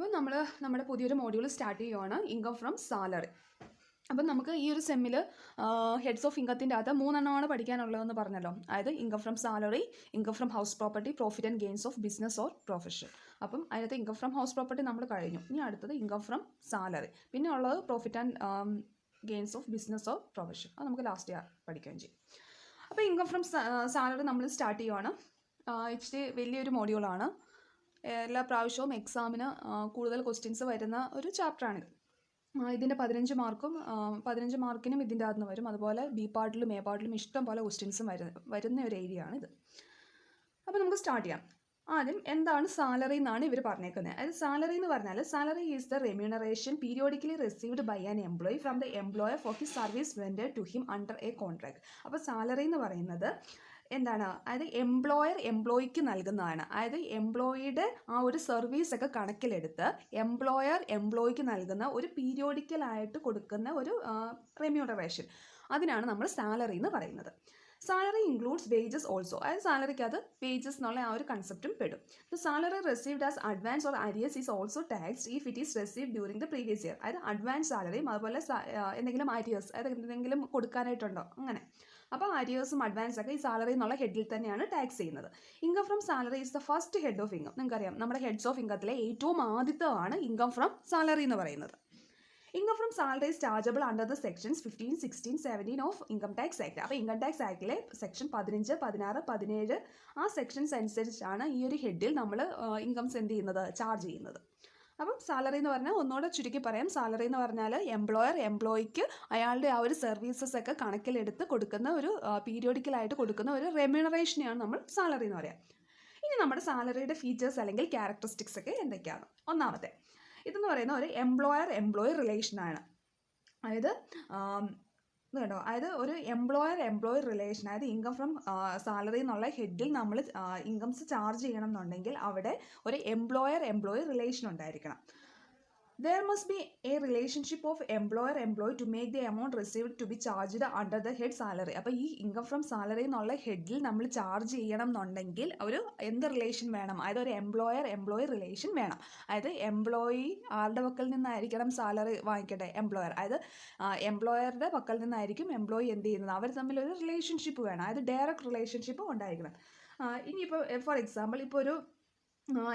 അപ്പോൾ നമ്മുടെ പുതിയൊരു മോഡ്യൂൾ സ്റ്റാർട്ട് ചെയ്യുവാണ് ഇൻകം ഫ്രം സാലറി. അപ്പം നമുക്ക് ഈ ഒരു സെമ്മിൽ ഹെഡ്സ് ഓഫ് ഇൻകത്തിൻ്റെ അകത്ത് 3 എണ്ണമാണ് പഠിക്കാനുള്ളതെന്ന് പറഞ്ഞല്ലോ. അതായത് income from salary, income from house property, profit and gains of business or profession. അപ്പം അതിനകത്ത് ഇൻകം ഫ്രം ഹൗസ് പ്രോപ്പർട്ടി നമ്മൾ കഴിഞ്ഞു. ഇനി അടുത്തത് ഇൻകം ഫ്രം സാലറി, പിന്നെ ഉള്ളത് profit and gains of business or profession. അത് നമുക്ക് ലാസ്റ്റ് പഠിക്കുകയും ചെയ്യും. അപ്പോൾ ഇൻകം ഫ്രം സാലറി നമ്മൾ സ്റ്റാർട്ട് ചെയ്യുവാണ്. ഇച്ചിരി വലിയൊരു മോഡ്യൂളാണ്. എല്ലാ പ്രാവശ്യവും എക്സാമിന് കൂടുതൽ ക്വസ്റ്റ്യൻസ് വരുന്ന ഒരു ചാപ്റ്ററാണിത്. ഇതിൻ്റെ 15 മാർക്കിനും ഇതിൻ്റെ അകത്ത് നിന്ന് വരും. അതുപോലെ ബി പാർട്ടിലും എ പാർട്ടിലും ഇഷ്ടം പോലെ ക്വസ്റ്റ്യൻസും വരുന്ന ഒരു ഏരിയ ആണ് ഇത്. അപ്പോൾ നമുക്ക് സ്റ്റാർട്ട് ചെയ്യാം. ആദ്യം എന്താണ് സാലറി എന്നാണ് ഇവർ പറഞ്ഞേക്കുന്നത്. അതായത് സാലറി എന്ന് പറഞ്ഞാൽ salary is the remuneration periodically received by an employee from the employer for his service rendered to him under a contract. അപ്പോൾ സാലറി എന്ന് പറയുന്നത് എന്താണ്? അതായത് എംപ്ലോയർ എംപ്ലോയിക്ക് നൽകുന്നതാണ്. അതായത് എംപ്ലോയിയുടെ ആ ഒരു സർവീസൊക്കെ കണക്കിലെടുത്ത് എംപ്ലോയർ എംപ്ലോയിക്ക് നൽകുന്ന ഒരു പീരിയോഡിക്കലായിട്ട് കൊടുക്കുന്ന ഒരു റെമ്യൂണറേഷൻ, അതിനാണ് നമ്മൾ സാലറി എന്ന് പറയുന്നത്. Salary includes wages also. അതായത് സാലറിക്കകത്ത് വേജസ് എന്നുള്ള ആ ഒരു കൺസെപ്റ്റും പെടും. The salary received as advance or arrears is also taxed if it is received during the previous year. അതായത് അഡ്വാൻസ് സാലറിയും അതുപോലെ എന്തെങ്കിലും അരിയസ്, അതായത് എന്തെങ്കിലും കൊടുക്കാനായിട്ടുണ്ടോ അങ്ങനെ. അപ്പോൾ അരിയേഴ്സും അഡ്വാൻസ് ഒക്കെ ഈ സാലറി എന്നുള്ള ഹെഡിൽ തന്നെയാണ് ടാക്സ് ചെയ്യുന്നത്. Income from salary is the first head of income. നിങ്ങൾക്കറിയാം, നമ്മുടെ ഹെഡ്സ് ഓഫ് ഇൻകത്തിലെ ഏറ്റവും ആദ്യത്തെയാണ് ഇൻകം ഫ്രം സാലറി എന്ന് പറയുന്നത്. Income from salary is chargeable under the sections 15, 16, 17 of income tax act. അപ്പോൾ ഇൻകം ടാക്സ് ആക്ടിലെ സെക്ഷൻ 15, 16, 17 ആ സെക്ഷൻസ് അനുസരിച്ചാണ് ഈ ഒരു ഹെഡിൽ നമ്മൾ ഇൻകംസ് എന്ത് ചെയ്യുന്നത്, ചാർജ് ചെയ്യുന്നത്. അപ്പം സാലറി എന്ന് പറഞ്ഞാൽ ഒന്നുകൂടെ ചുരുക്കി പറയാം. സാലറി എന്ന് പറഞ്ഞാൽ എംപ്ലോയർ എംപ്ലോയിക്ക് അയാളുടെ ആ ഒരു സർവീസസ് ഒക്കെ കണക്കിലെടുത്ത് കൊടുക്കുന്ന ഒരു പീരിയോഡിക്കലായിട്ട് കൊടുക്കുന്ന ഒരു റെമ്യൂണറേഷനെയാണ് നമ്മൾ സാലറി എന്ന് പറയാം. ഇനി നമ്മുടെ സാലറിയുടെ ഫീച്ചേഴ്സ് അല്ലെങ്കിൽ ക്യാരക്ടറിസ്റ്റിക്സ് ഒക്കെ എന്തൊക്കെയാണ്? ഒന്നാമത്തെ ഇതെന്ന് പറയുന്ന ഒരു എംപ്ലോയർ എംപ്ലോയി റിലേഷനാണ്. അതായത് കേട്ടോ, അതായത് ഒരു എംപ്ലോയർ എംപ്ലോയി റിലേഷൻ, അതായത് ഇൻകം ഫ്രം സാലറി എന്നുള്ള ഹെഡിൽ നമ്മൾ ഇൻകംസ് ചാർജ് ചെയ്യണം എന്നുണ്ടെങ്കിൽ അവിടെ ഒരു എംപ്ലോയർ എംപ്ലോയി റിലേഷൻ ഉണ്ടായിരിക്കണം. There must be a relationship of employer employee to make the amount received to be charged under the head salary. അപ്പോൾ ഈ ഇൻകം ഫ്രം സാലറി എന്നുള്ള ഹെഡിൽ നമ്മൾ ചാർജ് ചെയ്യണം എന്നുണ്ടെങ്കിൽ ഒരു എന്ത് റിലേഷൻ വേണം? അതായത് ഒരു എംപ്ലോയർ എംപ്ലോയി റിലേഷൻ വേണം. അതായത് എംപ്ലോയി ആരുടെ പക്കൽ നിന്നായിരിക്കണം സാലറി വാങ്ങിക്കട്ടെ? എംപ്ലോയർ. അതായത് എംപ്ലോയറുടെ പക്കൽ നിന്നായിരിക്കും എംപ്ലോയി എന്ത് ചെയ്യുന്നത്, അവർ തമ്മിൽ ഒരു റിലേഷൻഷിപ്പ് വേണം. അതായത് ഡയറക്റ്റ് റിലേഷൻഷിപ്പ് ഉണ്ടായിരിക്കണം. ഇനിയിപ്പോൾ ഫോർ എക്സാമ്പിൾ ഇപ്പോൾ ഒരു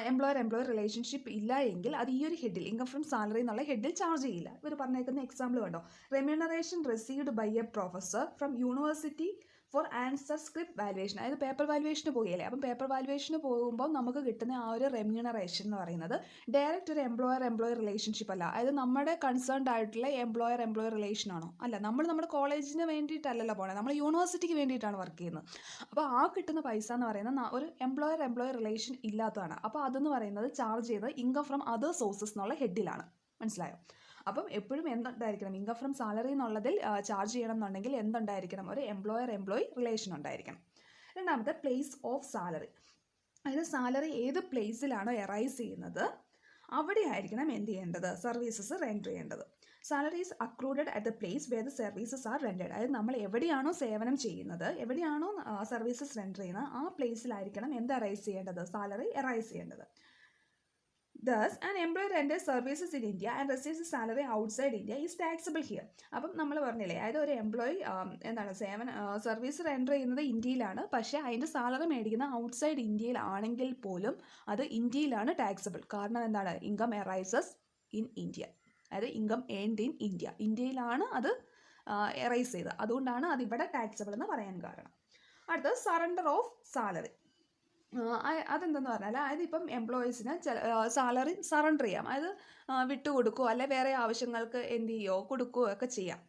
എംപ്ലോയർ എംപ്ലോയി റിലേഷൻഷിപ്പ് ഇല്ല എങ്കിൽ അത് ഈ ഒരു ഹെഡിൽ ഇൻകം ഫ്രം സാലറി എന്നുള്ള ഹെഡിൽ ചാർജ് ചെയ്യില്ല. ഇവർ പറഞ്ഞേക്കുന്ന എക്സാമ്പിൾ കണ്ടോ, remuneration received by a professor from university for answer script valuation. അതായത് പേപ്പർ വാല്യുവേഷന് പോകുകയല്ലേ. അപ്പം പേപ്പർ വാല്യുവേഷന് പോകുമ്പോൾ നമുക്ക് കിട്ടുന്ന ആ ഒരു റെമ്യൂണറേഷൻ എന്ന് പറയുന്നത് ഡയറക്റ്റ് ഒരു എംപ്ലോയർ എംപ്ലോയി റിലേഷൻഷിപ്പ് അല്ല. അതായത് നമ്മുടെ കൺസേൺഡ് ആയിട്ടുള്ള എംപ്ലോയർ എംപ്ലോയി റിലേഷൻ ആണോ? അല്ല. നമ്മുടെ കോളേജിന് വേണ്ടിയിട്ടല്ലല്ലോ പോകണേ, നമ്മൾ യൂണിവേഴ്സിറ്റിക്ക് വേണ്ടിയിട്ടാണ് വർക്ക് ചെയ്യുന്നത്. അപ്പോൾ ആ കിട്ടുന്ന പൈസ എന്ന് പറയുന്നത് ഒരു എംപ്ലോയർ എംപ്ലോയി റിലേഷൻ ഇല്ലാത്തതാണ്. അപ്പോൾ അതെന്ന് പറയുന്നത് ചാർജ് ചെയ്ത് ഇൻകം ഫ്രം അതർ സോഴ്സസ് എന്നുള്ള ഹെഡിലാണ്. മനസ്സിലായോ? അപ്പം എപ്പോഴും എന്തുണ്ടായിരിക്കണം? ഇൻകം ഫ്രം സാലറി എന്നുള്ളതിൽ ചാർജ് ചെയ്യണം എന്നുണ്ടെങ്കിൽ എന്തുണ്ടായിരിക്കണം? ഒരു എംപ്ലോയർ എംപ്ലോയി റിലേഷൻ ഉണ്ടായിരിക്കണം. രണ്ടാമത്തെ പ്ലേസ് ഓഫ് സാലറി. അതായത് സാലറി ഏത് പ്ലേസിലാണോ എറൈസ് ചെയ്യുന്നത് അവിടെ ആയിരിക്കണം എന്ത് ചെയ്യേണ്ടത്? സർവീസസ് റെൻഡർ ചെയ്യേണ്ടത്. Salary is accrued at the place where the services are rendered. അതായത് നമ്മൾ എവിടെയാണോ സേവനം ചെയ്യുന്നത്, എവിടെയാണോ സർവീസസ് റെൻഡർ ചെയ്യുന്നത്, ആ പ്ലേസിലായിരിക്കണം എന്ത് എറൈസ് ചെയ്യേണ്ടത്? സാലറി എറൈസ് ചെയ്യേണ്ടത്. Thus, an employee renders services in India and receives a salary outside India is taxable here. അപ്പം നമ്മൾ പറഞ്ഞില്ലേ, അതായത് ഒരു എംപ്ലോയി സർവീസ് റെൻഡർ ചെയ്യുന്നത് ഇന്ത്യയിലാണ്, പക്ഷേ അതിൻ്റെ സാലറി മേടിക്കുന്ന ഔട്ട്സൈഡ് ഇന്ത്യയിൽ ആണെങ്കിൽ പോലും അത് ഇന്ത്യയിലാണ് ടാക്സബിൾ. കാരണം എന്താണ്? Income arises in India. അതായത് ഇൻകം ഏൺഡ് ഇൻ ഇന്ത്യ. ഇന്ത്യയിലാണ് അത് എറൈസ് ചെയ്തത്. അതുകൊണ്ടാണ് അതിവിടെ ടാക്സബിൾ എന്ന് പറയാൻ കാരണം. അടുത്തത് സറണ്ടർ ഓഫ് സാലറി. അതെന്തെന്ന് പറഞ്ഞാൽ അതായത് ഇപ്പം എംപ്ലോയീസിന് സാലറി സറണ്ടർ ചെയ്യാം. അതായത് വിട്ടുകൊടുക്കുകയോ അല്ലെ വേറെ ആവശ്യങ്ങൾക്ക് എന്ത് ചെയ്യുകയോ കൊടുക്കുകയോ ഒക്കെ ചെയ്യാം.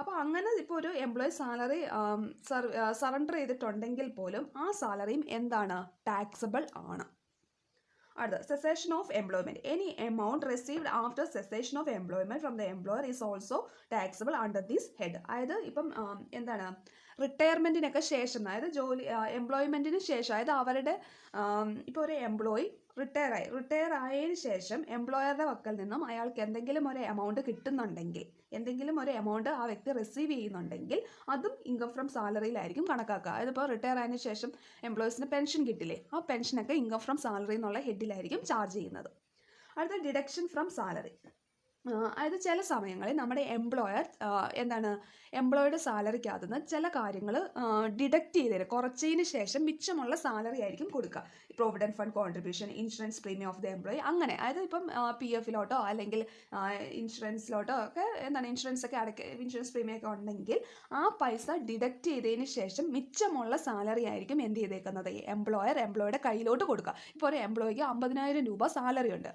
അപ്പോൾ അങ്ങനെ ഇപ്പോൾ ഒരു എംപ്ലോയി സാലറി സറണ്ടർ ചെയ്തിട്ടുണ്ടെങ്കിൽ പോലും ആ സാലറിയും എന്താണ്? ടാക്സബിൾ ആണ്. അടുത്ത cessation of employment. Any amount received after cessation of employment from the employer is also taxable under this head. അതായത് ഇപ്പം എന്താണ്, റിട്ടയർമെൻറ്റിനൊക്കെ ശേഷം, അതായത് എംപ്ലോയ്മെൻറ്റിന് ശേഷം, അതായത് അവരുടെ ഇപ്പോൾ ഒരു എംപ്ലോയി റിട്ടയർ ആയതിനു ശേഷം എംപ്ലോയറുടെ പക്കൽ നിന്നും അയാൾക്ക് എന്തെങ്കിലും ഒരു എമൗണ്ട് കിട്ടുന്നുണ്ടെങ്കിൽ, എന്തെങ്കിലും ഒരു എമൗണ്ട് ആ വ്യക്തി റിസീവ് ചെയ്യുന്നുണ്ടെങ്കിൽ അതും ഇൻകം ഫ്രം സാലറിയിലായിരിക്കും കണക്കാക്കുക. അതായത് ഇപ്പോൾ റിട്ടയർ ആയതിനു ശേഷം എംപ്ലോയീസിന് പെൻഷൻ കിട്ടില്ലേ, ആ പെൻഷനൊക്കെ ഇൻകം ഫ്രം സാലറി എന്നുള്ള ഹെഡിലായിരിക്കും ചാർജ് ചെയ്യുന്നത്. അടുത്ത ഡിഡക്ഷൻ ഫ്രം സാലറി. അതായത് ചില സമയങ്ങളിൽ നമ്മുടെ എംപ്ലോയർ എംപ്ലോയിയുടെ സാലറിക്കകത്ത് നിന്ന് ചില കാര്യങ്ങൾ ഡിഡക്റ്റ് ചെയ്ത് തരും, കുറച്ചതിന് ശേഷം മിച്ചമുള്ള സാലറി ആയിരിക്കും കൊടുക്കുക. Provident fund contribution, insurance premium of the employee, അങ്ങനെ. അതായത് ഇപ്പം PF-ലോട്ടോ അല്ലെങ്കിൽ ഇൻഷുറൻസിലോട്ടോ ഒക്കെ ഇൻഷുറൻസ് പ്രീമിയം ഒക്കെ ഉണ്ടെങ്കിൽ ആ പൈസ ഡിഡക്റ്റ് ചെയ്തതിന് ശേഷം മിച്ചമുള്ള സാലറി ആയിരിക്കും എന്ത് ചെയ്തേക്കുന്നത്, എംപ്ലോയിയുടെ കയ്യിലോട്ട് കൊടുക്കുക. ഇപ്പോൾ ഒരു എംപ്ലോയിക്ക് 50,000 രൂപ സാലറി ഉണ്ട്.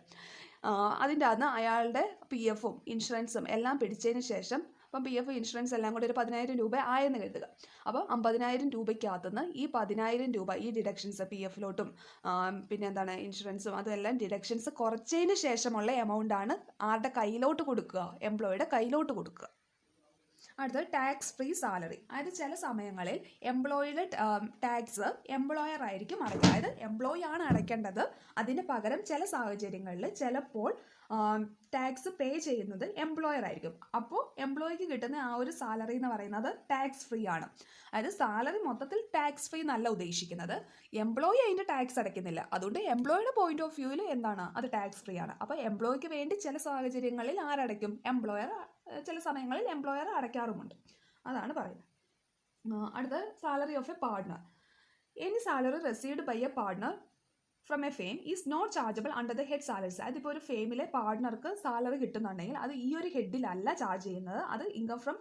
അതിൻ്റെ അകത്ത് അയാളുടെ PF-ഉം ഇൻഷുറൻസും എല്ലാം പിടിച്ചതിന് ശേഷം, അപ്പം PF ഇൻഷുറൻസ് എല്ലാം കൂടി ഒരു 10,000 രൂപ ആയെന്ന് കരുതുക. അപ്പോൾ 50,000 രൂപയ്ക്കകത്തുനിന്ന് ഈ 10,000 രൂപ ഈ ഡിഡക്ഷൻസ് PF-ലോട്ടും പിന്നെ ഇൻഷുറൻസും അതെല്ലാം ഡിഡക്ഷൻസ് കുറച്ചതിന് ശേഷമുള്ള എമൗണ്ടാണ് ആരുടെ കയ്യിലോട്ട് കൊടുക്കുക, എംപ്ലോയിയുടെ കയ്യിലോട്ട് കൊടുക്കുക. അടുത്തത് ടാക്സ് ഫ്രീ സാലറി. അതായത് ചില സമയങ്ങളിൽ എംപ്ലോയിയുടെ ടാക്സ് എംപ്ലോയർ ആയിരിക്കും അടയ്ക്കുക. അതായത് എംപ്ലോയി ആണ് അടയ്ക്കേണ്ടത്, അതിന് പകരം ചില സാഹചര്യങ്ങളിൽ ചിലപ്പോൾ ടാക്സ് പേ ചെയ്യുന്നത് എംപ്ലോയർ ആയിരിക്കും. അപ്പോൾ എംപ്ലോയിക്ക് കിട്ടുന്ന ആ ഒരു സാലറി എന്ന് പറയുന്നത് ടാക്സ് ഫ്രീ ആണ്. അതായത് സാലറി മൊത്തത്തിൽ ടാക്സ് ഫ്രീ എന്നല്ല ഉദ്ദേശിക്കുന്നത്, എംപ്ലോയി അതിൻ്റെ ടാക്സ് അടയ്ക്കുന്നില്ല, അതുകൊണ്ട് എംപ്ലോയിയുടെ പോയിന്റ് ഓഫ് വ്യൂവിൽ അത് ടാക്സ് ഫ്രീ ആണ്. അപ്പോൾ എംപ്ലോയിക്ക് വേണ്ടി ചില സാഹചര്യങ്ങളിൽ ആരടയ്ക്കും, എംപ്ലോയർ. ചില സമയങ്ങളിൽ എംപ്ലോയർ അടയ്ക്കാറുമുണ്ട്, അതാണ് പറയുന്നത്. അടുത്ത salary of a partner. Any salary received by a partner from a firm is not chargeable under the head salaries. അതിപ്പോൾ ഒരു ഫെയിമിലെ പാർട്ട്ണർക്ക് സാലറി കിട്ടുന്നുണ്ടെങ്കിൽ അത് ഈ ഒരു ഹെഡിലല്ല ചാർജ് ചെയ്യുന്നത്, അത് income from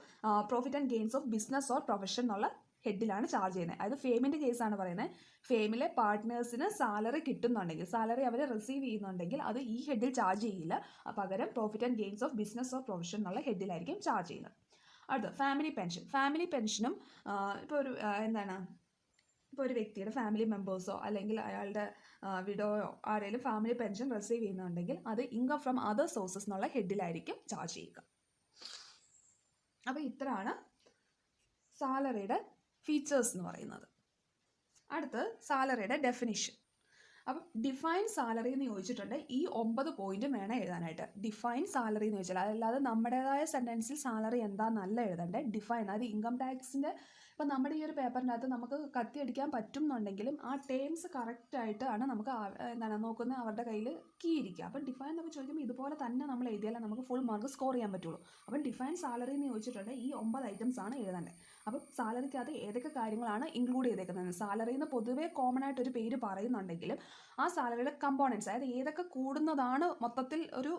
profit and gains of business or profession എന്നുള്ള ഹെഡിലാണ് charge ചെയ്യുന്നത്. അതായത് ഫെയിമിൻ്റെ കേസാണ് പറയുന്നത്. ഫെയിമിലെ പാർട്ട്നേഴ്സിന് സാലറി കിട്ടുന്നുണ്ടെങ്കിൽ, സാലറി അവർ റിസീവ് ചെയ്യുന്നുണ്ടെങ്കിൽ അത് ഈ ഹെഡിൽ ചാർജ് ചെയ്യില്ല, പകരം profit and gains of business or profession എന്നുള്ള ഹെഡിലായിരിക്കും ചാർജ് ചെയ്യുന്നത്. അടുത്ത ഫാമിലി പെൻഷൻ. ഫാമിലി പെൻഷനും ഇപ്പോൾ ഒരു വ്യക്തിയുടെ ഫാമിലി മെമ്പേഴ്സോ അല്ലെങ്കിൽ അയാളുടെ വിഡോയോ ആരെങ്കിലും ഫാമിലി പെൻഷൻ റിസീവ് ചെയ്യുന്നുണ്ടെങ്കിൽ അത് ഇൻകം ഫ്രം അതർ സോഴ്സസ് എന്നുള്ള ഹെഡിലായിരിക്കും ചാർജ് ചെയ്യുക. അപ്പോൾ ഇത്രയാണ് സാലറിയുടെ ഫീച്ചേഴ്സ് എന്ന് പറയുന്നത്. അടുത്ത് സാലറിയുടെ ഡെഫിനിഷൻ. അപ്പം ഡിഫൈൻ സാലറി എന്ന് ചോദിച്ചിട്ടുണ്ട്, ഈ 9 പോയിന്റ് വേണം എഴുതാനായിട്ട്. ഡിഫൈൻ സാലറി എന്ന് ചോദിച്ചാൽ അതല്ലാതെ നമ്മുടേതായ സെൻറ്റൻസിൽ സാലറി എന്താണെന്നല്ല എഴുതണ്ടേ, ഡിഫൈൻ. അതായത് ഇൻകം ടാക്സിൻ്റെ ഇപ്പം നമ്മുടെ ഈ ഒരു പേപ്പറിനകത്ത് നമുക്ക് കത്തിയടിക്കാൻ പറ്റും എന്നുണ്ടെങ്കിലും ആ ടേംസ് കറക്റ്റായിട്ടാണ് നമുക്ക് നോക്കുന്ന അവരുടെ കയ്യിൽ കീ ഇരിക്കുക. അപ്പം ഡിഫൈൻ എന്നൊക്കെ ചോദിക്കുമ്പോൾ ഇതുപോലെ തന്നെ നമ്മൾ എഴുതിയാലേ നമുക്ക് ഫുൾ മാർക്ക് സ്കോർ ചെയ്യാൻ പറ്റുള്ളൂ. അപ്പം ഡിഫൈൻ സാലറി എന്ന് ചോദിച്ചിട്ടുണ്ട്, ഈ 9 ഐറ്റംസ് ആണ് എഴുതേണ്ടത്. അപ്പം സാലറിക്കകത്ത് ഏതൊക്കെ കാര്യങ്ങളാണ് ഇൻക്ലൂഡ് ചെയ്തേക്കുന്നത്, സാലറി എന്ന് പൊതുവേ കോമൺ ആയിട്ട് ഒരു പേര് പറയുന്നുണ്ടെങ്കിലും ആ സാലറിയുടെ കമ്പോണൻസ്, അതായത് ഏതൊക്കെ കൂടുന്നതാണ് മൊത്തത്തിൽ ഒരു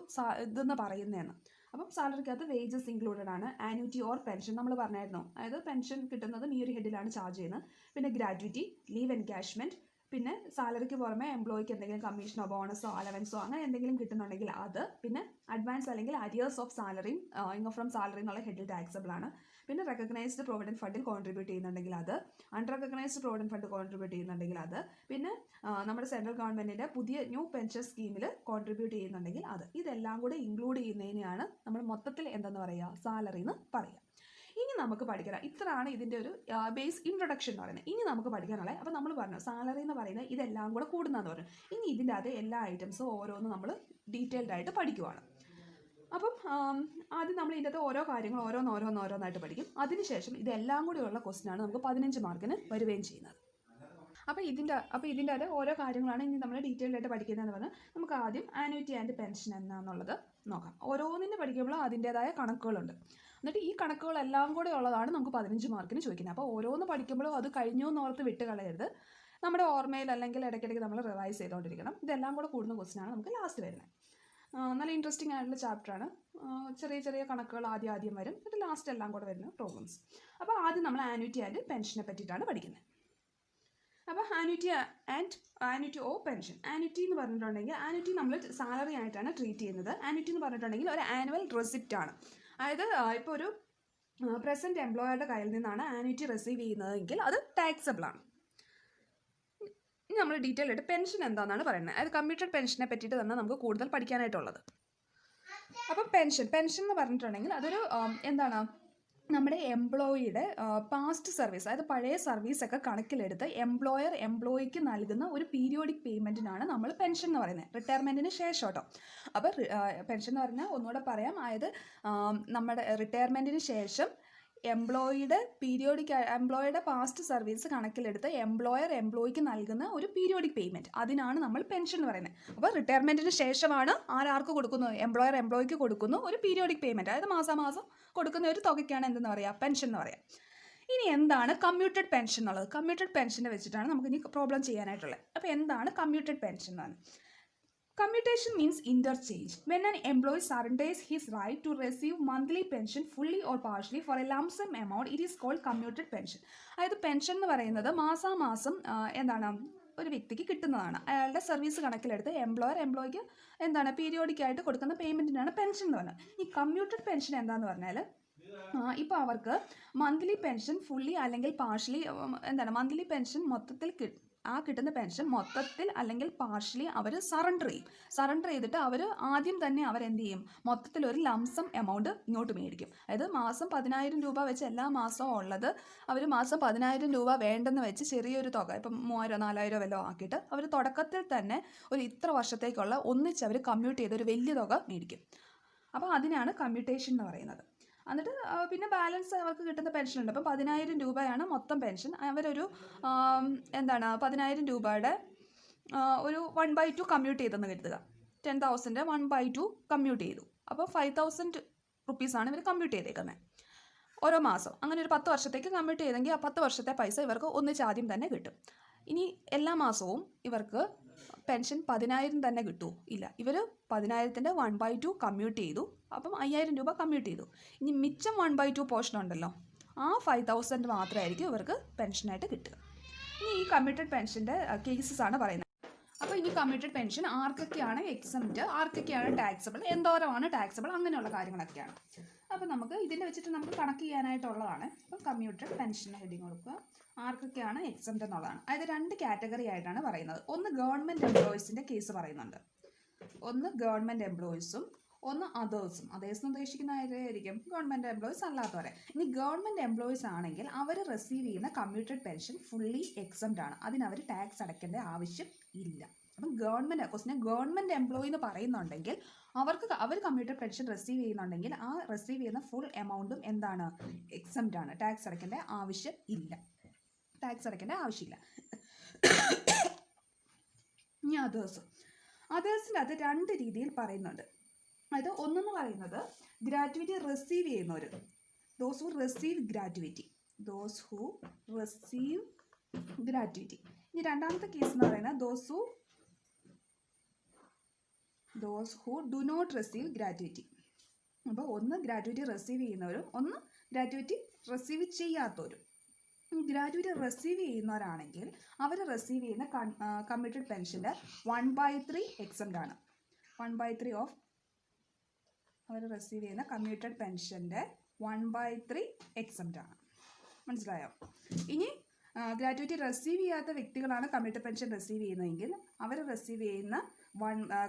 ഇതെന്ന് പറയുന്നതെന്ന്. അപ്പം സാലറിക്കകത്ത് വേജസ് ഇൻക്ലൂഡഡ് ആണ്, ആന്യൂറ്റി ഓർ പെൻഷൻ നമ്മൾ പറഞ്ഞായിരുന്നു, അതായത് പെൻഷൻ കിട്ടുന്നതും ഈ ഒരു ഹെഡിലാണ് ചാർജ് ചെയ്യുന്നത്. പിന്നെ ഗ്രാറ്റുവിറ്റി, ലീവ് എൻകാഷ്മെൻറ്റ്, പിന്നെ സാലറിക്ക് പുറമെ എംപ്ലോയിക്ക് എന്തെങ്കിലും കമ്മീഷനോ ബോണസോ അലവൻസോ അങ്ങനെ എന്തെങ്കിലും കിട്ടുന്നുണ്ടെങ്കിൽ അത്, പിന്നെ അഡ്വാൻസ് അല്ലെങ്കിൽ അരിയേഴ്സ് ഓഫ് സാലറിയും ഇൻകം ഫ്രം സാലറി എന്നുള്ള ഹെഡിൽ ടാക്സബിൾ ആണ്. പിന്നെ റെക്കഗ്നൈസ്ഡ് പ്രൊവിഡൻറ്റ് ഫണ്ടിൽ കോൺട്രിബ്യൂട്ട് ചെയ്യുന്നുണ്ടെങ്കിൽ അത്, അൺറെക്കഗ്നൈസ്ഡ് പ്രൊവിഡൻറ്റ് ഫണ്ട് കോൺട്രിബ്യൂട്ട് ചെയ്യുന്നുണ്ടെങ്കിൽ അത്, പിന്നെ നമ്മുടെ സെൻട്രൽ ഗവൺമെൻറ്റിൻ്റെ പുതിയ ന്യൂ പെൻഷൻ സ്കീമിൽ കോൺട്രിബ്യൂട്ട് ചെയ്യുന്നുണ്ടെങ്കിൽ അത്, ഇതെല്ലാം കൂടെ ഇൻക്ലൂഡ് ചെയ്യുന്നതിനെയാണ് നമ്മൾ മൊത്തത്തിൽ എന്തെന്ന് പറയുക, സാലറി എന്ന് പറയുക. ഇനി നമുക്ക് പഠിക്കണം, ഇത്രയാണ് ഇതിൻ്റെ ഒരു ബേസ് ഇൻട്രൊഡക്ഷൻ എന്ന് പറയുന്നത്. ഇനി നമുക്ക് പഠിക്കാനുള്ളത്, അപ്പോൾ നമ്മൾ പറഞ്ഞു സാലറി എന്ന് പറയുന്നത് ഇതെല്ലാം കൂടെ കൂടുന്നതെന്ന് പറഞ്ഞു. ഇനി ഇതിൻ്റെ അത് എല്ലാ ഐറ്റംസും ഓരോന്ന് നമ്മൾ ഡീറ്റെയിൽഡ് ആയിട്ട് പഠിക്കുവാണ്. അപ്പം ആദ്യം നമ്മൾ ഇതിൻ്റെ അകത്ത് ഓരോ കാര്യങ്ങൾ ഓരോന്നായിട്ട് പഠിക്കും. അതിനുശേഷം ഇതെല്ലാം കൂടിയുള്ള ക്വസ്റ്റ്യനാണ് നമുക്ക് 15 മാർക്കിന് വരികയും ചെയ്യുന്നത്. അപ്പോൾ ഇതിൻ്റെ അത് ഓരോ കാര്യങ്ങളാണ് ഇനി നമ്മൾ ഡീറ്റെയിൽഡ് ആയിട്ട് പഠിക്കുന്നതെന്ന് പറഞ്ഞാൽ നമുക്ക് ആദ്യം ആന്യൂറ്റി ആൻഡ് പെൻഷൻ എന്നാന്നുള്ളത് നോക്കാം. ഓരോന്നിൻ്റെ പഠിക്കുമ്പോൾ അതിൻ്റേതായ കണക്കുകളുണ്ട്. എന്നിട്ട് ഈ കണക്കുകളെല്ലാം കൂടെ ഉള്ളതാണ് നമുക്ക് 15 മാർക്കിന് ചോദിക്കുന്നത്. അപ്പോൾ ഓരോന്ന് പഠിക്കുമ്പോഴും അത് കഴിഞ്ഞു എന്നോർത്ത് വിട്ട് കളയരുത്, നമ്മുടെ ഓർമ്മയിൽ അല്ലെങ്കിൽ ഇടയ്ക്കിടയ്ക്ക് നമ്മൾ റിവൈസ് ചെയ്തുകൊണ്ടിരിക്കണം. ഇതെല്ലാം കൂടെ കൂടുന്ന ക്വസ്റ്റ്യനാണ് നമുക്ക് ലാസ്റ്റ് വരുന്നത്. നല്ല ഇൻട്രസ്റ്റിംഗ് ആയിട്ടുള്ള ചാപ്റ്ററാണ്. ചെറിയ കണക്കുകൾ ആദ്യം വരും, എന്നിട്ട് ലാസ്റ്റ് എല്ലാം കൂടെ വരുന്ന പ്രോബ്ലംസ്. അപ്പോൾ ആദ്യം നമ്മൾ ആന്യൂറ്റി ആൻഡ് പെൻഷനെ പറ്റിയിട്ടാണ് പഠിക്കുന്നത്. അപ്പോൾ ആന്യൂറ്റി ഓ പെൻഷൻ. ആന്യൂറ്റി എന്ന് പറഞ്ഞിട്ടുണ്ടെങ്കിൽ ആന്യൂറ്റി നമ്മൾ സാലറി ആയിട്ടാണ് ട്രീറ്റ് ചെയ്യുന്നത്. ആന്യൂറ്റി എന്ന് പറഞ്ഞിട്ടുണ്ടെങ്കിൽ ഒരു ആനുവൽ റെസിപ്റ്റ് ആണ്. അതായത് ഇപ്പോൾ ഒരു പ്രസൻറ്റ് എംപ്ലോയറുടെ കയ്യിൽ നിന്നാണ് ആന്യൂറ്റി റിസീവ് ചെയ്യുന്നതെങ്കിൽ അത് ടാക്സബിൾ ആണ്. ഇനി നമ്മൾ ഡീറ്റെയിൽ ആയിട്ട് പെൻഷൻ എന്താണെന്നാണ് പറയുന്നത്. അതായത് കമ്മ്യൂട്ടഡ് പെൻഷനെ പറ്റിയിട്ട് തന്നെ നമുക്ക് കൂടുതൽ പഠിക്കാനായിട്ടുള്ളത്. അപ്പം പെൻഷൻ എന്ന് പറഞ്ഞിട്ടുണ്ടെങ്കിൽ അതൊരു നമ്മുടെ എംപ്ലോയിയുടെ പാസ്റ്റ് സർവീസ്, അതായത് പഴയ സർവീസൊക്കെ കണക്കിലെടുത്ത് എംപ്ലോയിക്ക് നൽകുന്ന ഒരു പീരിയോഡിക് പേയ്മെൻറ്റിനാണ് നമ്മൾ പെൻഷൻ എന്ന് പറയുന്നത്, റിട്ടയർമെൻറ്റിന് ശേഷം കേട്ടോ. അപ്പോൾ പെൻഷൻ എന്ന് പറഞ്ഞാൽ ഒന്നുകൂടെ പറയാം, അതായത് നമ്മുടെ റിട്ടയർമെൻറ്റിന് ശേഷം എംപ്ലോയിയുടെ പാസ്റ്റ് സർവീസ് കണക്കിലെടുത്ത് എംപ്ലോയർ എംപ്ലോയിക്ക് നൽകുന്ന ഒരു പീരിയോഡിക് പേയ്മെൻറ്റ്, അതിനാണ് നമ്മൾ പെൻഷൻ എന്ന് പറയുന്നത്. അപ്പോൾ റിട്ടയർമെൻറ്റിന് ശേഷമാണ് ആർക്ക് കൊടുക്കുന്നത്? എംപ്ലോയർ എംപ്ലോയിക്ക് കൊടുക്കുന്നു ഒരു പീരിയോഡിക് പേയ്മെൻറ്റ്, അതായത് മാസാമാസം കൊടുക്കുന്ന ഒരു തുകയ്ക്കാണ് എന്തെന്ന് പറയുക, പെൻഷൻ എന്ന് പറയാം. ഇനി എന്താണ് കമ്മ്യൂട്ടഡ് പെൻഷൻ എന്നുള്ളത്? കമ്മ്യൂട്ടഡ് പെൻഷനെ വെച്ചിട്ടാണ് നമുക്ക് ഇനി പ്രോബ്ലം ചെയ്യാനായിട്ടുള്ളത്. അപ്പോൾ എന്താണ് കമ്മ്യൂട്ടഡ് പെൻഷൻ എന്ന് പറയുന്നത്? Commutation means interchange. When an employee surrenders his right to receive monthly pension fully or partially for a lump sum amount, it is called commuted pension. അതായത് pension എന്ന് പറയുന്നത് മാസാമാസം എന്താണ് ഒരു വ്യക്തിക്ക് കിട്ടുന്നതാണ്. അയാളുടെ സർവീസ് കണക്കിലെടുത്ത് എംപ്ലോയിക്ക് എന്താണ് പീരിയോഡിക് ആയിട്ട് കൊടുക്കുന്ന പേയ്മെൻറ്റിനാണ് പെൻഷൻ എന്ന് പറയുന്നത്. ഈ കമ്മ്യൂട്ടഡ് പെൻഷൻ എന്താണെന്ന് പറഞ്ഞാൽ ഇപ്പോൾ അവർക്ക് മന്ത്ലി പെൻഷൻ ഫുള്ളി അല്ലെങ്കിൽ പാർഷ്യലി മന്ത്ലി പെൻഷൻ മൊത്തത്തിൽ കിട്ടുന്ന പെൻഷൻ മൊത്തത്തിൽ അല്ലെങ്കിൽ പാർഷ്യലി അവർ സറണ്ടർ ചെയ്തിട്ട് അവർ ആദ്യം തന്നെ അവരെന്ത് ചെയ്യും, മൊത്തത്തിൽ ഒരു ലംസം എമൗണ്ട് ഇങ്ങോട്ട് മേടിക്കും. അതായത് മാസം 10,000 രൂപ വെച്ച് എല്ലാ മാസവും ഉള്ളത് അവർ മാസം 10,000 രൂപ വേണ്ടെന്ന് വെച്ച് ചെറിയൊരു തുക, ഇപ്പം 3,000-4,000 വല്ലതും ആക്കിയിട്ട് അവർ തുടക്കത്തിൽ തന്നെ ഒരു ഇത്ര വർഷത്തേക്കുള്ള ഒന്നിച്ച് അവർ കമ്മ്യൂട്ട് ചെയ്ത് ഒരു വലിയ തുക മേടിക്കും. അപ്പോൾ അതിനാണ് കമ്മ്യൂട്ടേഷൻ എന്ന് പറയുന്നത്. എന്നിട്ട് പിന്നെ ബാലൻസ് അവർക്ക് കിട്ടുന്ന പെൻഷൻ ഉണ്ട്. അപ്പം 10,000 രൂപയാണ് മൊത്തം പെൻഷൻ. അവരൊരു 10,000 രൂപയുടെ ഒരു 1/2 കമ്മ്യൂട്ട് ചെയ്തെന്ന് കരുതുക. 10,000 1/2 കമ്മ്യൂട്ട് ചെയ്തു. അപ്പോൾ 5,000 റുപ്പീസാണ് ഇവർ കമ്മ്യൂട്ട് ചെയ്തേക്കുന്നത് ഓരോ മാസം. അങ്ങനെ ഒരു 10 വർഷത്തേക്ക് കമ്മ്യൂട്ട് ചെയ്തെങ്കിൽ ആ 10 വർഷത്തെ പൈസ ഇവർക്ക് ഒന്നിച്ച് ആദ്യം തന്നെ കിട്ടും. ഇനി എല്ലാ മാസവും ഇവർക്ക് പെൻഷൻ 10,000 തന്നെ കിട്ടുമോ? ഇല്ല. ഇവർ 10,000-ൻ്റെ 1/2 കമ്മ്യൂട്ട് ചെയ്തു. അപ്പം 5,000 രൂപ കമ്മ്യൂട്ട് ചെയ്തു. ഇനി മിച്ചം 1/2 പോർഷൻ ഉണ്ടല്ലോ, ആ 5,000 മാത്രമായിരിക്കും ഇവർക്ക് പെൻഷനായിട്ട് കിട്ടുക. ഇനി ഈ കമ്മ്യൂട്ടഡ് പെൻഷൻ്റെ കേസസ് ആണ് പറയുന്നത്. അപ്പോൾ ഇനി കമ്മ്യൂട്ടഡ് പെൻഷൻ ആർക്കൊക്കെയാണ് എക്സംപ്റ്റ്, ആർക്കൊക്കെയാണ് ടാക്സബിൾ, എന്തോരമാണ് ടാക്സബിൾ, അങ്ങനെയുള്ള കാര്യങ്ങളൊക്കെയാണ്. അപ്പോൾ നമുക്ക് ഇതിൻ്റെ വെച്ചിട്ട് നമുക്ക് കണക്ക് ചെയ്യാനായിട്ടുള്ളതാണ്. അപ്പോൾ കമ്മ്യൂട്ടഡ് പെൻഷൻ ഹെഡിങ് കൊടുക്കുക. ആർക്കൊക്കെയാണ് എക്സംപ്റ്റ് എന്നുള്ളതാണ്. അതായത് 2 കാറ്റഗറി ആയിട്ടാണ് പറയുന്നത്. ഒന്ന് ഗവൺമെൻറ് എംപ്ലോയീസിൻ്റെ കേസ് പറയുന്നുണ്ട്, ഒന്ന് ഗവൺമെൻറ് എംപ്ലോയീസും ഒന്ന് അതേഴ്സും. അതേഴ്സ് ഉദ്ദേശിക്കുന്ന ആരായിരിക്കും? ഗവൺമെൻറ് എംപ്ലോയീസ് അല്ലാത്തവരെ. ഇനി ഗവൺമെൻറ് എംപ്ലോയീസ് ആണെങ്കിൽ അവർ റിസീവ് ചെയ്യുന്ന കമ്മ്യൂട്ടഡ് പെൻഷൻ ഫുള്ളി എക്സംപ്റ്റ് ആണ്. അതിനവർ ടാക്സ് അടയ്ക്കേണ്ട ആവശ്യം ഇല്ല. അപ്പം ഗവൺമെൻറ് എംപ്ലോയി എന്ന് പറയുന്നുണ്ടെങ്കിൽ അവർ കമ്മ്യൂട്ടഡ് പെൻഷൻ റിസീവ് ചെയ്യുന്നുണ്ടെങ്കിൽ ആ റിസീവ് ചെയ്യുന്ന ഫുൾ എമൗണ്ടും എന്താണ്? എക്സംപ്റ്റ് ആണ്. ടാക്സ് അടയ്ക്കേണ്ട ആവശ്യമില്ല. ഇനി അതേഴ്സിൻ്റെ അത് 2 രീതിയിൽ പറയുന്നുണ്ട്. അതായത് ഒന്നെന്ന് പറയുന്നത് ഗ്രാറ്റുവിറ്റി റിസീവ് ചെയ്യുന്നവർ, ദോസ് ഹു റിസീവ് ഗ്രാറ്റുവിറ്റി. ഇനി രണ്ടാമത്തെ കേസ് എന്ന് പറയുന്നത് those who do not receive gratuity. അപ്പോൾ ഒന്ന് ഗ്രാറ്റുവിറ്റി റിസീവ് ചെയ്യുന്നവരും ഒന്ന് ഗ്രാറ്റുവിറ്റി റിസീവ് ചെയ്യാത്തവരും. ഗ്രാറ്റുവിറ്റി റിസീവ് ചെയ്യുന്നവരാണെങ്കിൽ അവർ റിസീവ് ചെയ്യുന്ന കമ്മ്യൂട്ടഡ് പെൻഷൻ്റെ 1/3 എക്സംപ്റ്റ് ആണ്. 1/3 ഓഫ് അവർ റിസീവ് ചെയ്യുന്ന കമ്മ്യൂട്ടഡ് പെൻഷൻ്റെ 1/3 എക്സംപ്റ്റ് ആണ്. മനസ്സിലായോ? ഇനി ഗ്രാറ്റുവിറ്റി റിസീവ് ചെയ്യാത്ത വ്യക്തികളാണ് കമ്മ്യൂട്ടഡ് പെൻഷൻ റിസീവ് ചെയ്യുന്നതെങ്കിൽ അവർ റിസീവ് ചെയ്യുന്ന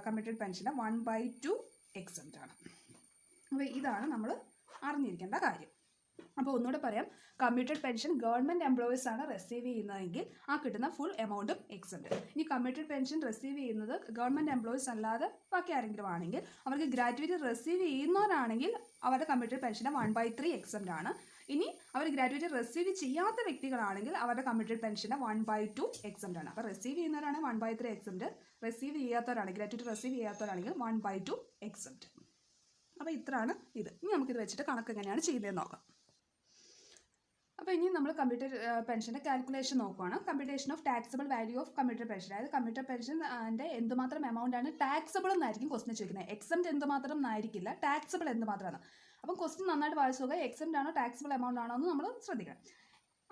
കമ്മ്യൂട്ടഡ് പെൻഷൻ്റെ 1/2 എക്സംപ്റ്റ് ആണ്. അപ്പോൾ ഇതാണ് നമ്മൾ അറിഞ്ഞിരിക്കേണ്ട കാര്യം. അപ്പോൾ ഒന്നുകൂടെ പറയാം, കമ്മ്യൂട്ടഡ് പെൻഷൻ ഗവൺമെൻറ് എംപ്ലോയീസ് ആണ് റിസീവ് ചെയ്യുന്നതെങ്കിൽ ആ കിട്ടുന്ന ഫുൾ എമൗണ്ടും എക്സംപ്റ്റ്. ഇനി കമ്മ്യൂട്ടഡ് പെൻഷൻ റിസീവ് ചെയ്യുന്നത് ഗവൺമെൻറ് എംപ്ലോയീസ് അല്ലാതെ ബാക്കി ആരെങ്കിലും ആണെങ്കിൽ അവർക്ക് ഗ്രാറ്റുവിറ്റി റിസീവ് ചെയ്യുന്നവരാണെങ്കിൽ അവരുടെ കമ്മ്യൂട്ടഡ് പെൻഷൻ്റെ 1/3 എക്സംപ്റ്റ് ആണ്. ഇനി അവർ ഗ്രാറ്റുവിറ്റി റിസീവ് ചെയ്യാത്ത വ്യക്തികളാണെങ്കിൽ അവരുടെ കമ്മ്യൂട്ടഡ് പെൻഷൻ്റെ 1/2 എക്സംപ്റ്റ് ആണ്. അപ്പോൾ റിസീവ് ചെയ്യുന്നവരാണ് 1/3 എക്സംപ്റ്റ്, റിസീവ് ചെയ്യാത്തവരാണ് ഗ്രാറ്റുവിറ്റി റിസീവ് ചെയ്യാത്തവരാണെങ്കിൽ 1/2 എക്സംപ്റ്റ്. അപ്പോൾ ഇത്രയാണ് ഇത്. ഇനി നമുക്കിത് വെച്ചിട്ട് കണക്ക് എങ്ങനെയാണ് ചെയ്യുന്നതെന്ന് നോക്കാം. അപ്പോൾ ഇനി നമ്മൾ കമ്മ്യൂട്ടഡ് പെൻഷൻ്റെ കാൽക്കുലേഷൻ നോക്കുകയാണ്. Computation of taxable value of commuted pension. അതായത് കമ്മ്യൂട്ടഡ് പെൻഷൻ്റെ എന്തുമാത്രം എമൗണ്ട് ആണ് ടാക്സബിൾ എന്നായിരിക്കും ക്വസ്റ്റ്യൻ ചോദിക്കുന്നത്. എക്സംപ്റ്റ് എന്തുമാത്രം എന്നായിരിക്കില്ല, ടാക്സബിൾ എന്തുമാത്രമാണ്. അപ്പം ക്വസ്റ്റ്യൻ നന്നായിട്ട് വായിച്ചു നോക്കുക, എക്സംപ്റ്റ് ആണോ ടാക്സബിൾ എമൗണ്ട് ആണോ എന്ന് നമ്മൾ ശ്രദ്ധിക്കണം.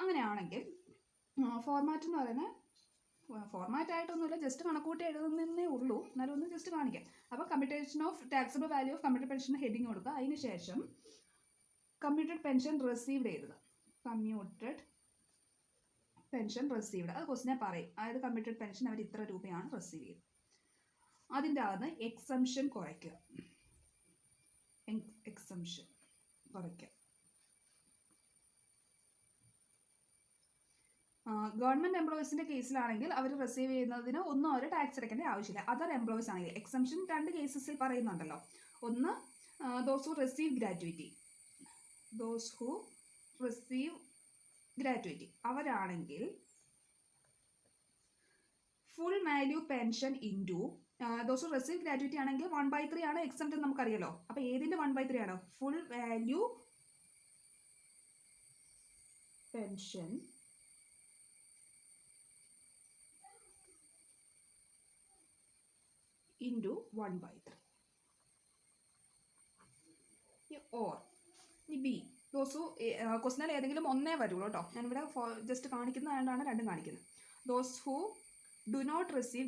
അങ്ങനെയാണെങ്കിൽ ഫോർമാറ്റ് എന്ന് പറയുന്നത് ഫോർമാറ്റ് ആയിട്ടൊന്നുമില്ല, ജസ്റ്റ് കണക്കൂട്ടി എഴുതുന്നേ ഉള്ളൂ, എന്നാലും ഒന്ന് ജസ്റ്റ് കാണിക്കാം. അപ്പോൾ computation of taxable value of commuted pension heading കൊടുക്കുക. അതിന് ശേഷം കമ്മ്യൂട്ടഡ് പെൻഷൻ റിസീവ്ഡ് എഴുതുക. കമ്മ്യൂട്ടഡ് പെൻഷൻ റിസീവ്ഡ്, അത് ക്വസ്റ്റിനെ പറയും. അതായത് കമ്മ്യൂട്ടഡ് പെൻഷൻ അവർ ഇത്ര രൂപയാണ് റിസീവ് ചെയ്തത്. അതിൻ്റെ അകത്ത് എക്സംഷൻ കുറയ്ക്കുക. ഗവൺമെൻറ് എംപ്ലോയീസിൻ്റെ കേസിലാണെങ്കിൽ അവർ റിസീവ് ചെയ്യുന്നതിന് ഒന്നും അവർ ടാക്സ് അടയ്ക്കേണ്ട ആവശ്യമില്ല. അതർ എംപ്ലോയീസ് ആണെങ്കിൽ എക്സംഷൻ 2 കേസസിൽ പറയുന്നുണ്ടല്ലോ. ഒന്ന് those who receive gratuity, receive gratuity അവരാണെങ്കിൽ full value pension into those who receive gratuity ആണെങ്കിൽ 1/3 ആണ് എക്സംപ്റ്റ് എന്ന് നമുക്കറിയാലോ. അപ്പോൾ ഏതിൻ്റെ 1/3 ആണ്? Full value pension into 1/3. Or B those ക്വസ്റ്റിനിൽ ഏതെങ്കിലും ഒന്നേ വരുള്ളൂ കേട്ടോ. ഞാനിവിടെ ജസ്റ്റ് കാണിക്കുന്നതുകൊണ്ടാണ് രണ്ടും കാണിക്കുന്നത്. Those who do not receive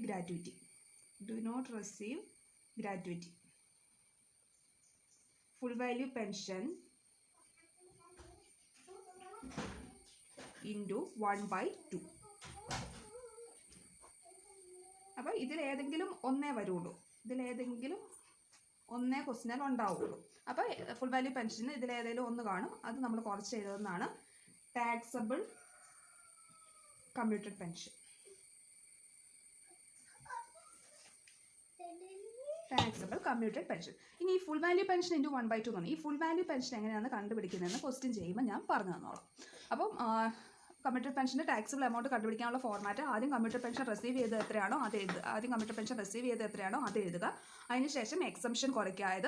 gratuity full value pension into 1/2. അപ്പോൾ ഇതിലേതെങ്കിലും ഒന്നേ വരുള്ളൂ, ഇതിലേതെങ്കിലും ഒന്നേ ക്വസ്റ്റിനിൽ ഉണ്ടാവുള്ളൂ. അപ്പോൾ ഫുൾ വാല്യൂ പെൻഷന് ഇതിലേതെങ്കിലും ഒന്ന് കാണും. അത് നമ്മൾ കുറച്ച് എഴുതുന്നതാണ് taxable commuted pension. Taxable commuted pension. ഇനി ഈ ഫുൾ വാല്യൂ പെൻഷൻ ഇൻറ്റു 1/2 എന്നാണ്. ഈ ഫുൾ വാല്യൂ പെൻഷൻ എങ്ങനെയാണ് കണ്ടുപിടിക്കുന്നതെന്ന് ക്വസ്റ്റ്യൻ ചെയ്യുമ്പോൾ ഞാൻ പറഞ്ഞു തന്നോളാം. അപ്പം കമ്മ്യൂട്ടഡ് പെൻഷൻ്റെ ടാക്സബിൾ എമൗണ്ട് കണ്ടുപിടിക്കാനുള്ള ഫോർമാറ്റ് ആദ്യം കമ്മ്യൂട്ടഡ് പെൻഷൻ റിസീവ് ചെയ്ത് എത്രയാണോ അത് എഴുതുക. അതിനുശേഷം എക്സംഷൻ കുറയ്ക്കായത്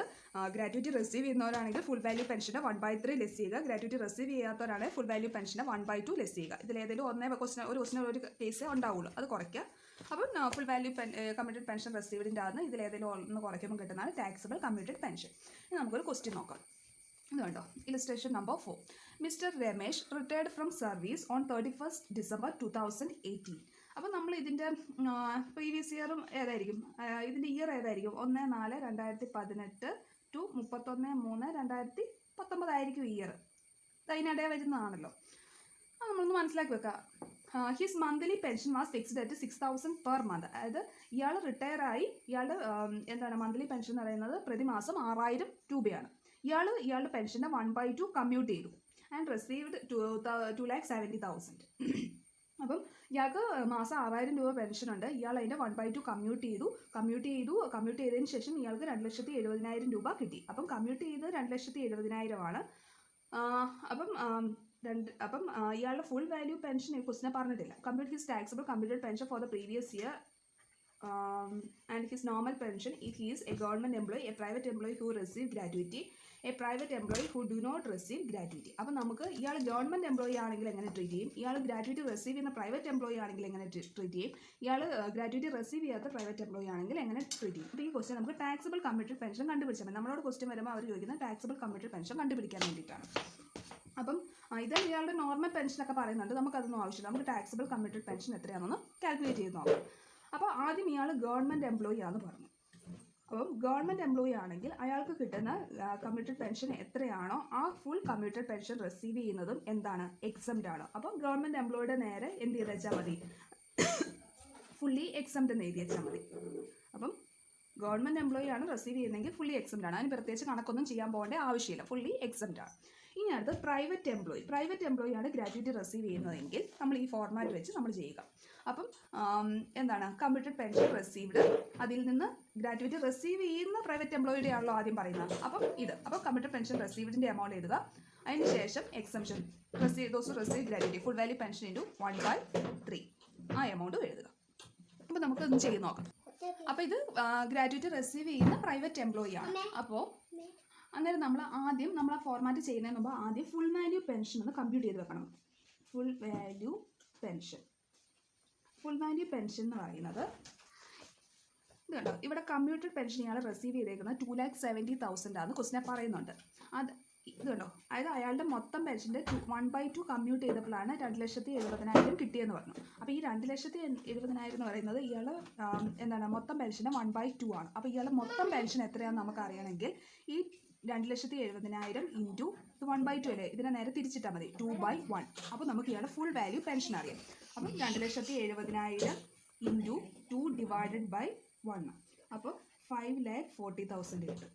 ഗ്രാറ്റുവിറ്റി റിസീവ് ചെയ്യുന്നവരാണെങ്കിൽ ഫുൾ വാല്യൂ പെൻഷൻ്റെ 1/3 ലെസ് ചെയ്യുക. ഗ്രാറ്റുവിറ്റി റിസീവ് ചെയ്യാത്തവരാണെങ്കിൽ ഫുൾ വാല്യൂ പെൻഷൻ്റെ 1/2 ലെസ് ചെയ്യുക. ഇതിലേതെങ്കിലും ഒരു ക്വസ്റ്റിന് ഒരു കേസേ ഉണ്ടാവുള്ളൂ, അത് കുറയ്ക്കുക. അപ്പം ഫുൾ വാല്യൂ കമ്മ്യൂട്ടഡ് പെൻഷൻ റിസീവ്ഡിൻ്റെ ആണ് ഇതിലേതെങ്കിലും ഒന്ന് കുറയ്ക്കുമ്പോൾ കിട്ടുന്നതാണ് ടാക്സബിൾ കമ്മ്യൂട്ടഡ് പെൻഷൻ. ഇനി നമുക്കൊരു ക്വസ്റ്റ്യൻ നോക്കാം. ഇതുണ്ടോ illustration number 4. Mister Ramesh retired from service on 31 December 2018. അപ്പോൾ നമ്മൾ ഇതിൻ്റെ പ്രീവിയസ് ഇയറും ഏതായിരിക്കും, ഇതിൻ്റെ ഇയർ ഏതായിരിക്കും? 1/4/2018 ടു 31/3/2019 ആയിരിക്കും ഇയർ. അതിനിടെ വരുന്നതാണല്ലോ. അത് നമ്മളൊന്ന് മനസ്സിലാക്കി വെക്കാം. His monthly pension was fixed at 6,000 per month. അതായത് ഇയാൾ റിട്ടയറായി, ഇയാളുടെ മന്ത്ലി പെൻഷൻ എന്ന് പറയുന്നത് പ്രതിമാസം 6,000 രൂപയാണ്. ഇയാളുടെ പെൻഷൻ്റെ 1/2 കമ്മ്യൂട്ട് ചെയ്തു ആൻഡ് റിസീവ്ഡ് 2,70,000. അപ്പം ഇയാൾക്ക് മാസം 6,000 രൂപ പെൻഷനുണ്ട്. ഇയാൾ അതിൻ്റെ 1/2 കമ്മ്യൂട്ട് ചെയ്തതിന് ശേഷം ഇയാൾക്ക് 2,70,000 രൂപ കിട്ടി. അപ്പം കമ്മ്യൂട്ട് ചെയ്ത് 2,70,000 ആണ്. അപ്പം ഇയാളുടെ ഫുൾ വാല്യൂ പെൻഷൻ ഈ ക്വസ്റ്റിനെ പറഞ്ഞിട്ടില്ല. Compute his taxable computed pension for the previous year and his normal pension if he is a government employee, a private employee who receive gratuity, a private employee who do not receive gratuity. അപ്പോൾ നമുക്ക് ഇയാൾ government employee ആണെങ്കിൽ എങ്ങനെ treat ചെയ്യും, ഇയാൾ gratuity receive ചെയ്യുന്ന private employee ആണെങ്കിൽ എങ്ങനെ ട്രീറ്റ് ചെയ്യും, ഇയാൾ ഗ്രാറ്റുവിറ്റി റിസീവ് ചെയ്യാത്ത പ്രൈവറ്റ് എംപ്ലോയി ആണെങ്കിൽ എങ്ങനെ ട്രീറ്റ് ചെയ്യും. അപ്പോൾ ഈ ക്വസ്റ്റ്യൻ നമുക്ക് ടാക്സബിൾ കമ്മ്യൂട്ടഡ് പെൻഷൻ കണ്ടുപിടിച്ചാൽ മതി. നമ്മളോട് ക്വസ്റ്റ്യൻ വരുമ്പോൾ അവർ ചോദിക്കുന്നത് ടാക്സബിൾ കമ്മ്യൂട്ടഡ് പെൻഷൻ കണ്ടുപിടിക്കാൻ വേണ്ടിയിട്ടാണ്. അപ്പം ഇത് ഇയാളുടെ നോർമൽ പെൻഷനൊക്കെ പറയുന്നുണ്ട്, നമുക്കതൊന്നും ആവശ്യമില്ല. നമുക്ക് ടാക്സബിൾ കമ്മ്യൂട്ടഡ് പെൻഷൻ എത്രയാണെന്ന് കാൽക്കുലേറ്റ് ചെയ്ത് നോക്കാം. അപ്പോൾ ആദ്യം ഇയാൾ ഗവൺമെൻറ് എംപ്ലോയി ആണെന്ന് പറഞ്ഞു. അപ്പം ഗവൺമെൻറ് എംപ്ലോയി ആണെങ്കിൽ അയാൾക്ക് കിട്ടുന്ന കമ്മ്യൂട്ടഡ് പെൻഷൻ എത്രയാണോ ആ ഫുൾ കമ്മ്യൂട്ടഡ് പെൻഷൻ റിസീവ് ചെയ്യുന്നതും എന്താണ്, എക്സംപ്റ്റ് ആണ്. അപ്പം ഗവൺമെൻറ് എംപ്ലോയിയുടെ നേരെ എന്ത് ചെയ്ത് വെച്ചാൽ മതി, ഫുള്ളി എക്സംപ്റ്റ് എന്ന് എഴുതി വെച്ചാൽ മതി. അപ്പം ഗവൺമെൻറ് എംപ്ലോയി ആണ് റിസീവ് ചെയ്യുന്നതെങ്കിൽ ഫുള്ളി എക്സംപ്റ്റ് ആണ്. അതിന് പ്രത്യേകിച്ച് കണക്കൊന്നും ചെയ്യാൻ പോകേണ്ട ആവശ്യമില്ല, ഫുള്ളി എക്സംപ്റ്റ് ആണ്. ഇനി അടുത്ത് പ്രൈവറ്റ് എംപ്ലോയി ആണ് ഗ്രാറ്റുവിറ്റി റിസീവ് ചെയ്യുന്നതെങ്കിൽ നമ്മൾ ഈ ഫോർമാറ്റ് വെച്ച് നമ്മൾ ചെയ്യുക. അപ്പം എന്താണ് കമ്മ്യൂട്ടഡ് പെൻഷൻ റിസീവ്ഡ്, അതിൽ നിന്ന് ഗ്രാറ്റുവിറ്റി റിസീവ് ചെയ്യുന്ന പ്രൈവറ്റ് എംപ്ലോയിയുടെ ആണല്ലോ ആദ്യം പറയുന്നത്. അപ്പം കമ്മ്യൂട്ടഡ് പെൻഷൻ റിസീവ്ഡിൻ്റെ എമൗണ്ട് എഴുതുക. അതിന് ശേഷം exemption those receive gratuity full value pension into 1/3 ആ എമൗണ്ട് എഴുതുക. അപ്പോൾ നമുക്കൊന്ന് ചെയ്ത് നോക്കാം. അപ്പോൾ ഇത് ഗ്രാറ്റുവിറ്റി റിസീവ് ചെയ്യുന്ന പ്രൈവറ്റ് എംപ്ലോയി ആണ്. അപ്പോൾ അന്നേരം നമ്മൾ ആദ്യം നമ്മൾ ആ ഫോർമാറ്റ് ചെയ്യുന്നതിന് മുമ്പ് ആദ്യം ഫുൾ വാല്യൂ പെൻഷൻ ഒന്ന് കമ്പ്യൂട്ട് ചെയ്ത് വെക്കണം. ഫുൾ വാല്യൂ പെൻഷൻ എന്ന് പറയുന്നത് ഇത് കണ്ടോ, ഇവിടെ കമ്മ്യൂട്ടഡ് പെൻഷൻ ഇയാൾ റിസീവ് ചെയ്തേക്കുന്നത് 2,70,000 ആണ് ക്വസ്റ്റിനെ പറയുന്നുണ്ട്. അത് ഇത് കണ്ടോ, അതായത് അയാളുടെ മൊത്തം പെൻഷൻ്റെ 1/2 കമ്മ്യൂട്ട് ചെയ്തപ്പോഴാണ് 2,70,000 കിട്ടിയെന്ന് പറഞ്ഞു. അപ്പോൾ ഈ 2,70,000 എന്ന് പറയുന്നത് ഇയാൾ മൊത്തം പെൻഷൻ്റെ 1/2 ആണ്. അപ്പോൾ ഇയാളുടെ മൊത്തം പെൻഷൻ എത്രയാണെന്ന് നമുക്ക് അറിയണമെങ്കിൽ ഈ 2,70,000 ഇൻറ്റു 1/2 അല്ലേ, ഇതിനെ നേരെ തിരിച്ചിട്ടാൽ മതി, 2/1. അപ്പോൾ നമുക്ക് ഇയാളുടെ ഫുൾ വാല്യൂ പെൻഷൻ അറിയാം. അപ്പം 2,70,000 ഇൻറ്റു 2/1, അപ്പോൾ 5,40,000 കിട്ടും.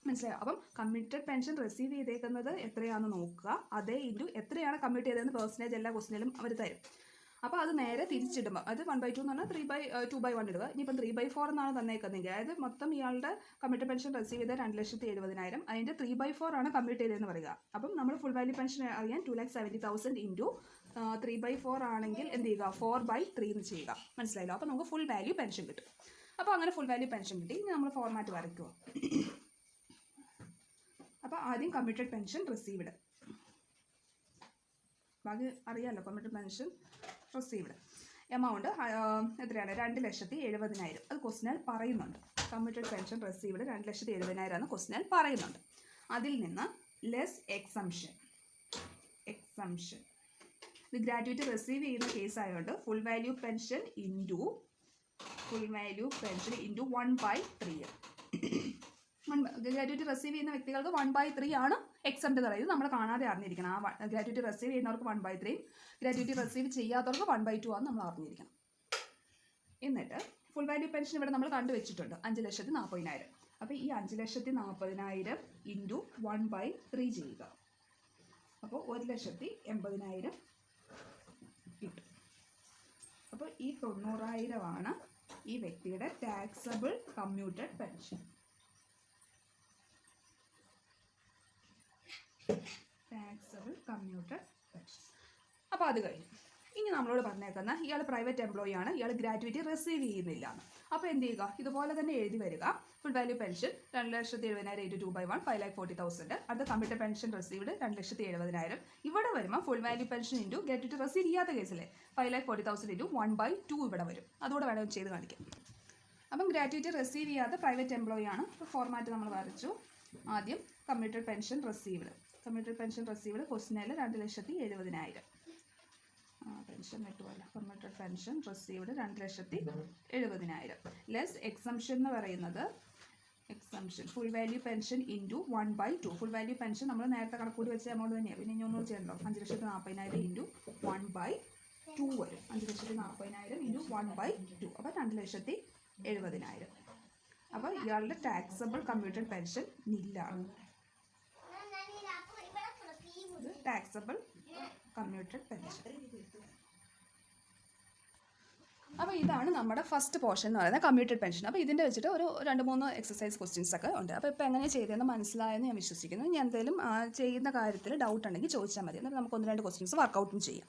മനസ്സിലായോ? അപ്പം കമ്മ്യൂട്ടഡ് പെൻഷൻ റിസീവ് ചെയ്തേക്കുന്നത് എത്രയാണെന്ന് നോക്കുക, അതേ ഇൻറ്റു എത്രയാണ് കമ്മ്യൂട്ട് ചെയ്തതെന്ന് പെർസെൻറ്റേജ് എല്ലാ ക്വസ്റ്റിനിലും അവർ തരും. അപ്പോൾ അത് നേരെ തിരിച്ചിടുമ്പോൾ അത് 1/2 എന്ന് പറഞ്ഞാൽ 2/1 ഇടുക. ഇനിയിപ്പം 3/4 എന്നാണ് തന്നേക്കുന്നതെങ്കിൽ, അതായത് മൊത്തം ഇയാളുടെ കമ്മ്യൂട്ടഡ് പെൻഷൻ റിസീവ് ചെയ്ത 2,70,000, അതിൻ്റെ 3/4 ആണ് കമ്മ്യൂട്ട് ചെയ്തതെന്ന് പറയുക. അപ്പം നമ്മൾ ഫുൾ വാല്യൂ പെൻഷൻ അറിയാൻ 2,70,000 ഇൻറ്റു 3/4 ആണെങ്കിൽ എന്ത് ചെയ്യുക, 4/3 എന്ന് ചെയ്യുക. മനസ്സിലായല്ലോ? അപ്പോൾ നമുക്ക് ഫുൾ വാല്യൂ പെൻഷൻ കിട്ടും. അപ്പോൾ അങ്ങനെ ഫുൾ വാല്യൂ പെൻഷൻ കിട്ടി. ഇനി നമ്മൾ ഫോർമാറ്റ് വരയ്ക്കുക. അപ്പോൾ ആദ്യം കമ്മ്യൂട്ടഡ് പെൻഷൻ റിസീവ്ഡ്, ബാക്കി അറിയാമല്ലോ. കമ്മ്യൂട്ടഡ് പെൻഷൻ റിസീവ്ഡ് എമൗണ്ട് എത്രയാണ്, 2,70,000. അത് ക്വസ്റ്റ്യനിൽ പറയുന്നുണ്ട്. കമ്മ്യൂട്ടഡ് പെൻഷൻ റിസീവ്ഡ് 2,70,000 ആണ് ക്വസ്റ്റ്യനിൽ പറയുന്നുണ്ട്. അതിൽ നിന്ന് ലെസ് എക്സംഷൻ ഇത് ഗ്രാറ്റുവിറ്റി റിസീവ് ചെയ്യുന്ന കേസ് ആയതുകൊണ്ട് full value pension into 1/3. Gratuity receive ചെയ്യുന്ന വ്യക്തികൾക്ക് 1/3 ആണ് എക്സംപ്റ്റ് പറയുന്നത്. നമ്മൾ കാണാതെ അറിഞ്ഞിരിക്കണം. ആ ഗ്രാറ്റുവിറ്റി റിസീവ് ചെയ്യുന്നവർക്ക് 1/3, ഗ്രാറ്റുവിറ്റി റിസീവ് ചെയ്യാത്തവർക്ക് 1/2 ആണ് നമ്മൾ അറിഞ്ഞിരിക്കണം. എന്നിട്ട് ഫുൾ വാല്യൂ പെൻഷൻ ഇവിടെ നമ്മൾ കണ്ടുവച്ചിട്ടുണ്ട് 5,40,000. അപ്പോൾ ഈ 5,40,000 ഇൻറ്റു 1/3 ചെയ്യുക. അപ്പോൾ 1,80,000 കിട്ടും. അപ്പോൾ ഈ 90,000 ആണ് ഈ വ്യക്തിയുടെ ടാക്സബിൾ കമ്മ്യൂട്ടഡ് പെൻഷൻ. അപ്പോൾ അത് കഴിഞ്ഞു. ഇനി നമ്മളോട് പറഞ്ഞേക്കുന്ന ഇയാൾ പ്രൈവറ്റ് എംപ്ലോയി ആണ്, ഇയാൾ ഗ്രാറ്റുവിറ്റി റിസീവ് ചെയ്യുന്നില്ല എന്ന്. അപ്പോൾ എന്ത് ചെയ്യുക, ഇതുപോലെ തന്നെ എഴുതി വരിക. Full value pension 2,70,000 into 2/1 5,40,000. അത് കമ്മ്യൂട്ടഡ് പെൻഷൻ റിസീവ്ഡ് 2,70,000. ഇവിടെ വരുമ്പോൾ full value pension into gratuity receive ചെയ്യാത്ത കേസിലെ 5,40,000 ഇൻറ്റു 1/2 ഇവിടെ വരും. അതുകൂടെ വേണം ചെയ്ത് കാണിക്കാം. അപ്പം ഗ്രാറ്റുവിറ്റി റിസീവ് ചെയ്യാത്ത പ്രൈവറ്റ് എംപ്ലോയി ആണ്. അപ്പോൾ ഫോർമാറ്റ് നമ്മൾ വരച്ചു. ആദ്യം കമ്മ്യൂട്ടഡ് പെൻഷൻ റിസീവ്ഡ് ക്വസ്റ്റ്യനിൽ 2,70,000. പെൻഷൻ കിട്ടുമല്ലോ. Commuted pension received 2,70,000 less exemption എന്ന് പറയുന്നത് full value pension into 1/2. Full value pension നമ്മൾ നേരത്തെ കണക്കൂടി വെച്ച എമൗണ്ട് തന്നെയാണ്. പിന്നെ ഇനി ഒന്നും ചെയ്യണ്ടോ. 5,40,000 ഇൻറ്റു 1/2 വരും. 5,40,000 ഇൻറ്റു 1/2. അപ്പോൾ 2,70,000. അപ്പോൾ ഇയാളുടെ ടാക്സബിൾ കമ്മ്യൂട്ടഡ് പെൻഷൻ നില്ലാണ്. Taxable commuted pension. അപ്പോൾ ഇതാണ് നമ്മുടെ ഫസ്റ്റ് പോർഷൻ എന്ന് പറയുന്നത്, കമ്മ്യൂട്ടഡ് പെൻഷൻ. അപ്പോൾ ഇതിൻ്റെ വെച്ചിട്ട് ഒരു 2-3 എക്സസൈസ് ക്വസ്റ്റ്യൻസ് ഒക്കെ ഉണ്ട്. അപ്പോൾ ഇപ്പോൾ എങ്ങനെ ചെയ്തതെന്ന് മനസ്സിലായെന്ന് ഞാൻ വിശ്വസിക്കുന്നു. ഇനി എന്തെങ്കിലും ചെയ്യുന്ന കാര്യത്തിൽ ഡൗട്ട് ഉണ്ടെങ്കിൽ ചോദിച്ചാൽ മതി. എന്നിട്ട് നമുക്ക് 1-2 ക്വസ്റ്റ്യൻസ് വർക്കൗട്ടും ചെയ്യാം.